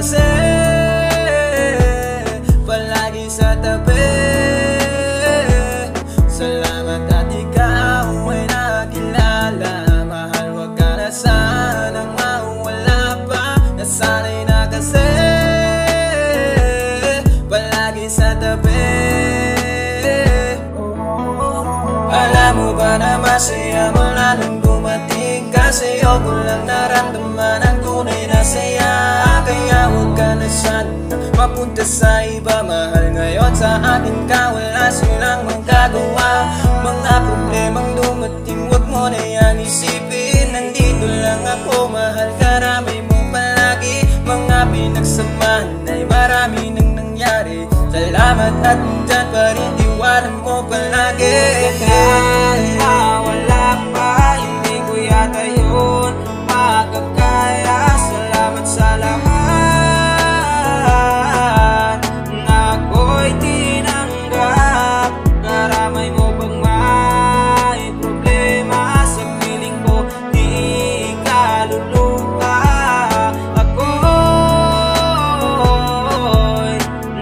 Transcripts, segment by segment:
kasi palagi sa tabi. Salamat at ikaw ay nakilala. Mahal, wag ka na sanang mawala pa. Nasanay na kasi palagi sa tabi. Alam mo ba na masaya mula nung dumating ka? Sa'yo ko lang naramdaman ang tunay na saya. Kaya huwag ka na sana mapunta sa iba. Mahal, ngayon sa akin ka, wala silang magagawa. Mga problemang dumating, huwag mo na yan isipin. Nandito lang ako, mahal, karamay mo palagi. Mga pinagsamahan ay marami nang nangyari. Salamat at nandyan pa rin, tiwala mo palagi. Wala pa, hindi ko yata yun makakaya. Salamat sa lahat na ako'y tinanggap. Karamay mo bang may problema? Sa piling ko di ka luluha. Ako'y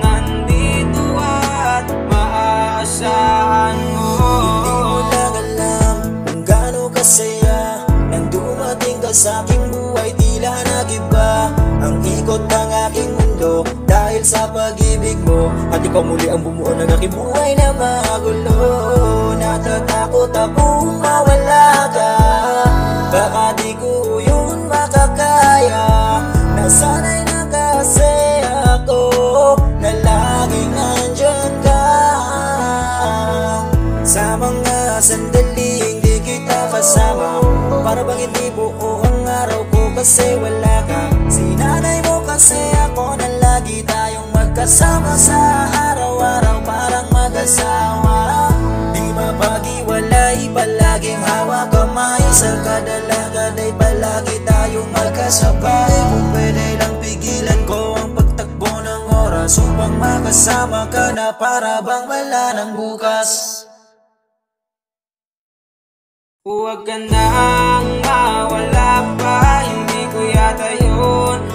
nandito at maaasahan mo. Hindi mo lang alam kung gaano kasaya nang dumating ka sa aking buhay. Tila nag-iba ang ikot ng aking mundo dahil sa pag-ibig mo. At ikaw muli ang bumuo ng aking buhay na magulo. Natatakot akong mawala ka, baka di ko yun makakaya. Nasanay na kasi ako na laging nandyan ka. Sa mga sandaling di kita kasama, para bang hindi buo ang araw ko kasi wala ka. Sinanay mo kasi ako na lagi tayong magkasama sa araw-araw, parang mag-asawa. Di mapag-iwalay, palaging hawak kamay. Sa kadalagan ay palagi tayong magkasabay. Kung pwede lang pigilan ko ang pagtakbo ng oras upang makasama ka na para bang wala ng bukas. Huwag ka nang mawala pa, hindi ko yata yun